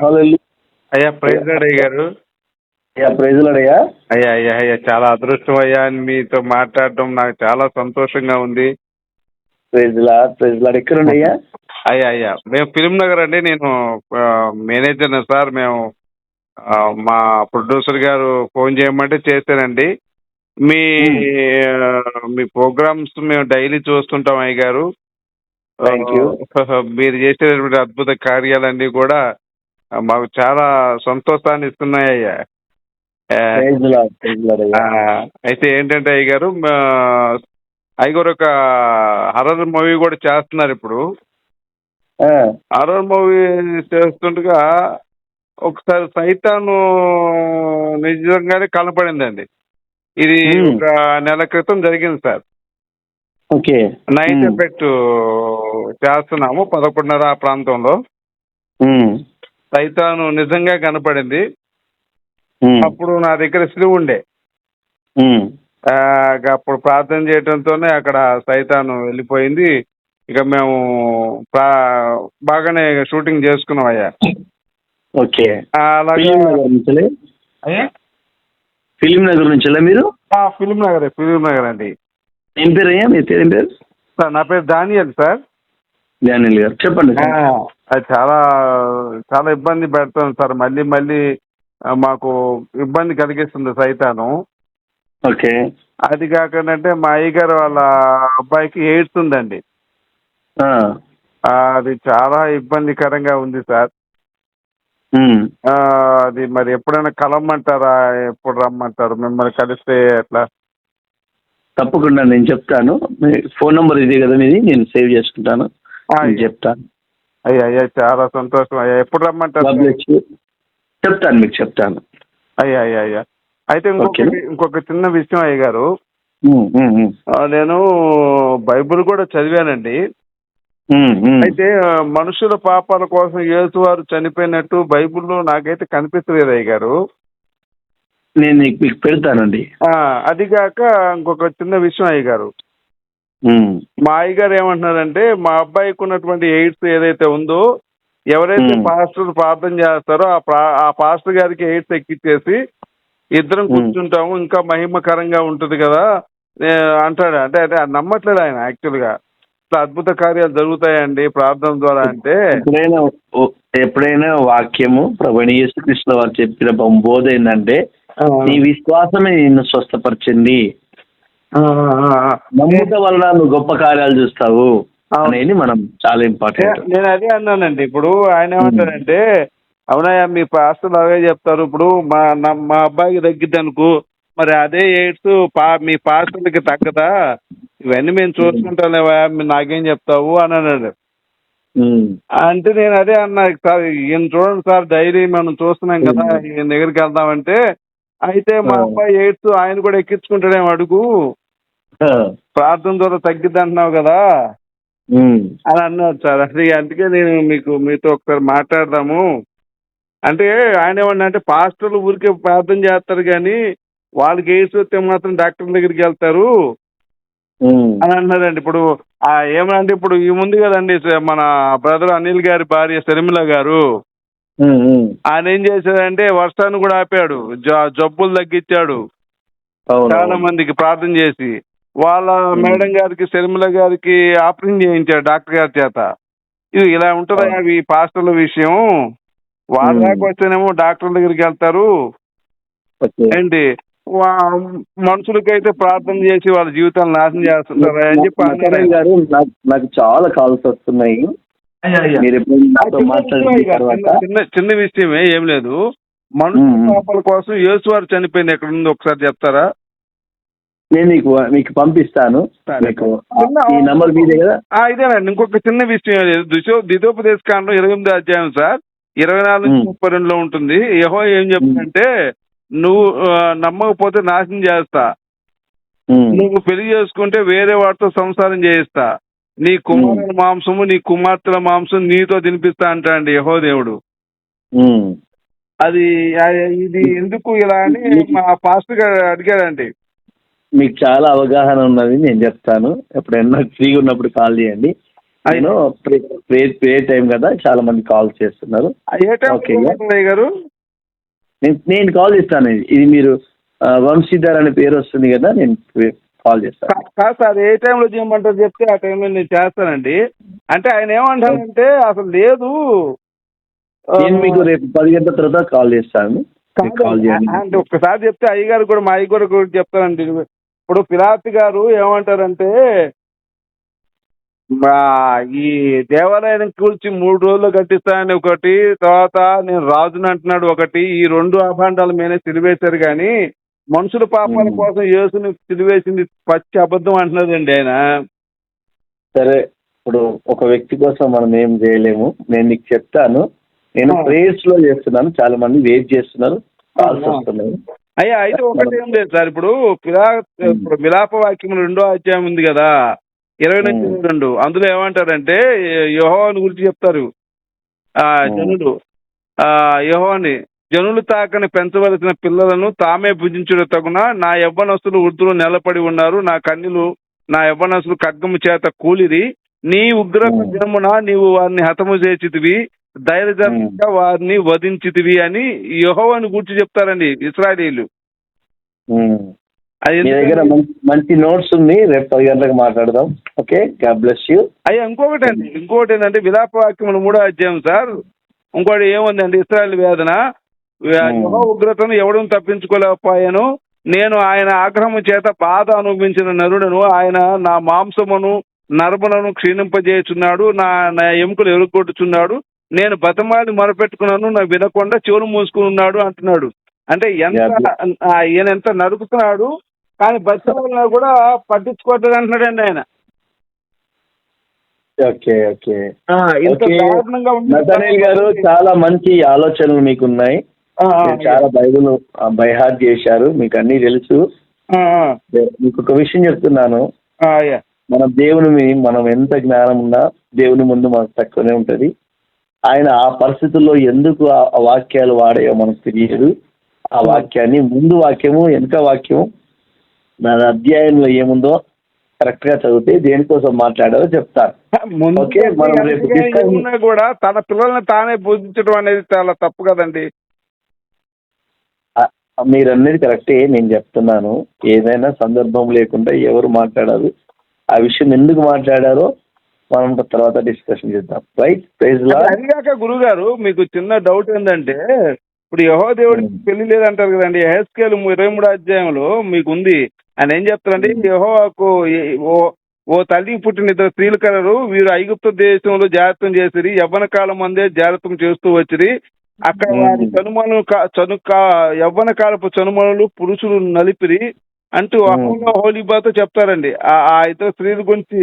హల్లెలూయా. అయ్యా praise lord అయ్య గారు. అయ్యా ప్రైజ్ లార్డ్ అయ్యా. అయ్యా అయ్యా అయ్యా చాలా అదృష్టం అయ్యా మీతో మాట్లాడటం నాకు చాలా సంతోషంగా ఉంది. Praise Lord, praise Lord. ఎక్కడుండి అయ్యా? అయ్యా అయ్యా మేము ఫిలిం నగర్ అండి. నేను మేనేజర్ని సార్. మేము మా ప్రొడ్యూసర్ గారు ఫోన్ చేయమంటే చేశానండి. మీ మీ ప్రోగ్రామ్స్ మేము డైలీ చూస్తుంటాం అయ్య గారు. Thank you. మీరు చేసేటువంటి అద్భుత కార్యాలన్నీ కూడా మాకు చాలా సంతోషాన్ని ఇస్తున్నాయ్యా. ప్రైజ్ లార్డ్, ప్రైజ్ లార్డ్ అయ్యా. అయితే ఏంటంటే అయ్య గారు, అయ్యగారు ఒక హర్రర్ మూవీ కూడా చేస్తున్నారు ఇప్పుడు. హర్రర్ మూవీ చేస్తుండగా ఒకసారి సైతాను నిజంగానే కనపడిందండి. ఇది ఒక నెల క్రితం జరిగింది సార్. ఓకే. నైట్ ఎఫెక్ట్ చేస్తున్నాము 11:30 ఆ ప్రాంతంలో. సైతాను నిజంగా కనపడింది. అప్పుడు నా దగ్గర సిలువ ఉండే. అప్పుడు ప్రార్థన చేయడంతోనే అక్కడ సైతాను వెళ్ళిపోయింది. ఇక మేము బాగానే షూటింగ్ చేసుకున్నాం అయ్యా. ఓకే. అలాగే అయ్యా ఫిలిం నగర్ నుంచి మీరు? ఫిలిం నగర్ అండి. ఏం పేరు అయ్యా? మీ పేరు ఏం పేరు? సార్ నా పేరు దానియల్ సార్. దానియల్ గారు చెప్పండి. అది చాలా చాలా ఇబ్బంది పెడుతుంది సార్. మళ్ళీ మళ్ళీ మాకు ఇబ్బంది కలిగిస్తుంది సైతాను. ఓకే. అది కాకుండా మా అయ్యగారు వాళ్ళ అబ్బాయికి ఎయిడ్స్ ఉందండి. అది చాలా ఇబ్బందికరంగా ఉంది సార్. అది మరి ఎప్పుడైనా కలవమంటారా? ఎప్పుడు రమ్మంటారు? మిమ్మల్ని కలిస్తే ఎట్లా? తప్పకుండా నేను చెప్తాను. మీ ఫోన్ నెంబర్ ఇదే కదా మీది? నేను సేవ్ చేసుకుంటాను, చెప్తాను. అయ్యా అయ్యా చాలా సంతోషం అయ్యా. ఎప్పుడు రమ్మంటారు? చెప్తాను, మీకు చెప్తాను. అయ్యా అయ్యా అయ్యా. అయితే ఇంకొక చిన్న విషయం అయ్య గారు, నేను బైబిల్ కూడా చదివానండి. అయితే మనుషుల పాపాల కోసం యేసు వారు చనిపోయినట్టు బైబిల్లో నాకైతే కనిపించలేదు అయ్య గారు. నేను మీకు పెడతానండి. అది కాక ఇంకొక చిన్న విషయం అయ్య గారు, మా అయ్యగారు ఏమంటున్నారంటే మా అబ్బాయికి ఉన్నటువంటి ఎయిడ్స్ ఏదైతే ఉందో, ఎవరైతే పాస్టర్ ప్రార్థన చేస్తారో ఆ పాస్టర్ గారికి ఎయిడ్స్ ఎక్కిచ్చేసి ఇద్దరం కూర్చుంటాము, ఇంకా మహిమకరంగా ఉంటుంది కదా అంటాడు. అంటే నమ్మట్లేదు ఆయన. యాక్చువల్గా అద్భుత కార్యాలు జరుగుతాయండి ప్రార్థన ద్వారా. అంటే ఎప్పుడైనా వాక్యము ప్రభువైన యేసుక్రీస్తు వారు చెప్పిన బోధ ఏంటంటే, నీ విశ్వాసమే నిన్ను స్వస్థపరిచింది, నమ్ముట వలన నువ్వు గొప్ప కార్యాలు చూస్తావు అనేది మనం చాలా ఇంపార్టెంట్. నేను అదే అన్నానండి. ఇప్పుడు ఆయన ఏమంటాడంటే, అవునయ్యా మీ పాస్టర్లు అవే చెప్తారు, ఇప్పుడు మా అబ్బాయికి తగ్గిద్ది అనుకో, మరి అదే ఎయిడ్స్ మీ పాస్టర్లకి తగ్గదా? ఇవన్నీ మేము చూసుకుంటాలేవా, నాకేం చెప్తావు అని అన్నాడు. అంటే నేను అదే అన్నా, సార్ ఈయన చూడండి సార్, డైలీ మనం చూస్తున్నాం కదా, ఈయన దగ్గరికి వెళ్దామంటే, అయితే మా అబ్బాయి ఎయిడ్స్ ఆయన కూడా ఎక్కించుకుంటాడేమో అడుగు, ప్రార్థన ద్వారా తగ్గిద్ది అంటున్నావు కదా అని అన్నాడు సార్. అసలు అందుకే నేను మీతో ఒకసారి మాట్లాడదాము అంటే, ఆయన ఏమన్నా అంటే పాస్టర్లు ఊరికే ప్రార్థన చేస్తారు కానీ వాళ్ళకి ఎయిడ్స్ వస్తే మాత్రం డాక్టర్ దగ్గరికి వెళ్తారు అని అన్నారండి. ఇప్పుడు ఏమనంటే, ఇప్పుడు ఈ ముందు కదండి మన బ్రదర్ అనిల్ గారి భార్య శర్మిల గారు, ఆయన ఏం చేశాడంటే వర్షాన్ని కూడా ఆపాడు, జబ్బులు తగ్గించాడు చాలా మందికి ప్రార్థన చేసి. వాళ్ళ మేడం గారికి శర్మిల గారికి ఆపరేషన్ చేయించాడు డాక్టర్ గారి చేత. ఇది ఇలా ఉంటుందా ఈ పాస్టర్ల విషయం? వాళ్ళ దాకా వస్తేనేమో డాక్టర్ దగ్గరికి వెళ్తారు ఏంటి, మనుషులకైతే ప్రార్థన చేసి వాళ్ళ జీవితాలు నాశనం చేస్తుంటారు అని చెప్పి గారు. నాకు చాలా కాల్స్ వస్తున్నాయి. చిన్న విషయమే, ఏం లేదు. మనుషుల పాపాల కోసం యేసు వారు చనిపోయింది ఎక్కడ ఉందో ఒకసారి చెప్తారా? నేను మీకు పంపిస్తాను. ఇదేనండి. ఇంకొక చిన్న విషయం, ద్వితోపదేశ కాండం 28వ అధ్యాయం సార్, 24-32 ఉంటుంది. యెహోవా ఏం చెప్తుందంటే, నువ్వు నమ్మకపోతే నాశనం చేస్తా, నువ్వు పెళ్లి చేసుకుంటే వేరే వాటితో సంసారం చేయిస్తా, నీ కుమారుల మాంసము నీ కుమార్తెల మాంసం నీతో తినిపిస్తా అంటాండి యెహోవా దేవుడు. ఇది ఎందుకు ఇలా అని మా పాస్టర్ గారు అడిగాడండి. మీకు చాలా అవగాహన ఉన్నది, నేను చెప్తాను. ఎప్పుడైనా ఫ్రీగా ఉన్నప్పుడు కాల్ చేయండి. నేను ప్రే టైం కదా, చాలా మంది కాల్ చేస్తున్నారు. ఏ టైం ఓకే అయ్య గారు? నేను కాల్ చేస్తాను. ఇది మీరు వంశీధర్ అనే పేరు వస్తుంది కదా, నేను కాల్ చేస్తాను. కాదు సార్, ఏ టైంలో చేయమంటారు చెప్తే ఆ టైంలో నేను చేస్తానండి. అంటే ఆయన ఏమంటారంటే అసలు లేదు. నేను మీకు రేపు 10 గంటల తర్వాత కాల్ చేస్తాను. కాల్ చేయండి. అంటే ఒక్కసారి చెప్తే అయ్యగారు కూడా మా అయ్యగారు కూడా చెప్తానండి. ఇప్పుడు పిలాత్ గారు ఏమంటారంటే మా ఈ దేవాలయాన్ని కూల్చి 3 రోజుల్లో కట్టిస్తానని ఒకటి, తర్వాత నేను రాజుని అంటున్నాడు ఒకటి. ఈ 2 అభాండాల మీదే సిలివేశారు కానీ మనుషుల పాపాల కోసం యేసుని సిలివేసింది పచ్చి అబద్ధం అంటున్నదండి ఆయన. సరే, ఇప్పుడు ఒక వ్యక్తి కోసం మనం ఏం చేయలేము. నేను నీకు చెప్తాను. నేను ప్రేయర్స్ లో చేస్తున్నాను, చాలా మంది వెయిట్ చేస్తున్నారు, కాల్స్ వస్తున్నాయి. అయ్యా అయితే ఒకటి ఏం లేదు సార్, ఇప్పుడు విలాప వాక్యం 2వ అధ్యాయం ఉంది కదా, 20-22, అందులో ఏమంటారంటే యెహోవాను గురించి చెప్తారు. జనులు యెహోవాని జనులు తాకని పెంచవలసిన పిల్లలను తామే భుజించుట తగున, నా యవ్వనస్తులు వృద్ధులు నిలబడి ఉన్నారు, నా కన్నులు నా యవ్వనస్తులు ఖడ్గము చేత కూలిరి. నీ ఉగ్రత దినమున నీవు వారిని హతము చేసితివి, ధైర్యంగా వారిని వధించితివి అని యెహోవాను గురించి చెప్తారండి ఇశ్రాయేలీయులు. మీ దగ్గర మంచి నోట్స్ ఉంది, రేపు 10 గంటలకు మాట్లాడదాం. Okay, God bless you. అయ్యా ఇంకొకటి ఏంటంటే విలాప వాక్యములు 3వ అధ్యాయం సార్, ఇంకోటి ఏముందండి, ఇశ్రాయేలు వేదన, యెహోవా ఉగ్రతను ఎవడూ తప్పించుకోలేకపోయాను, నేను ఆయన ఆగ్రహము చేత బాధ అనుభవించిన నరుడను, ఆయన నా మాంసమును నరములను క్షీణింపజేయుచున్నాడు, నా ఎముకలు ఎరుగొట్టుచున్నాడు, నేను బతమాలి మొరపెట్టుకున్నాను, నా వినకుండా చెవులు మూసుకుని ఉన్నాడు అంటున్నాడు. అంటే ఈయన ఎంత నరుకుతున్నాడు కానీ బతిమాలినా కూడా పట్టించుకోవట్లేదు అంటున్నాడండి ఆయన. ఓకే ఓకే నతనీల్ గారు, చాలా మంచి ఆలోచనలు మీకు ఉన్నాయి. చాలా బైబిల్ బై హార్ట్ చేశారు, మీకు అన్ని తెలుసు. మీకు ఒక విషయం చెప్తున్నాను, మన దేవుని మనం ఎంత జ్ఞానం ఉన్నా దేవుని ముందు మనకు తక్కువనే ఉంటది. ఆయన ఆ పరిస్థితుల్లో ఎందుకు ఆ వాక్యాలు వాడాయో మనకు తెలియదు. ఆ వాక్యాన్ని ముందు వాక్యము వెనుక వాక్యము నా అధ్యాయంలో ఏముందో కరెక్ట్ గా చదివితే దేనికోసం మాట్లాడారో చెప్తారు. కూడా తన పిల్లల్ని తానే పూజించడం అనేది చాలా తప్పు కదండి. మీరు అనేది కరెక్టే, నేను చెప్తున్నాను. ఏదైనా సందర్భం లేకుండా ఎవరు మాట్లాడారు, ఆ విషయం ఎందుకు మాట్లాడారో మనం తర్వాత డిస్కషన్ చేద్దాం. Right, praise lord. అదిగాక గురువు గారు, మీకు చిన్న డౌట్ ఏంటంటే, ఇప్పుడు యెహోవా దేవుడికి పెళ్లి లేదంటారు కదండి. యెహెజ్కేలు 23వ అధ్యాయంలో మీకు ఉంది. ఆయన ఏం చెప్తారండి, యెహోవాకు ఓ తల్లికి పుట్టిన 2 స్త్రీలు కలరు, వీరు ఐగుప్తు దేశంలో జాగ్రత్తం చేసిరి, యవ్వన కాలం అందే జాగ్రత్తం చేస్తూ వచ్చిరి, అక్కడ వారి యవ్వన కాలపు చనుమనులు పురుషులు నలిపిరి అంటూ హోలీబాతో చెప్తారండి. ఆ 2 స్త్రీల గురించి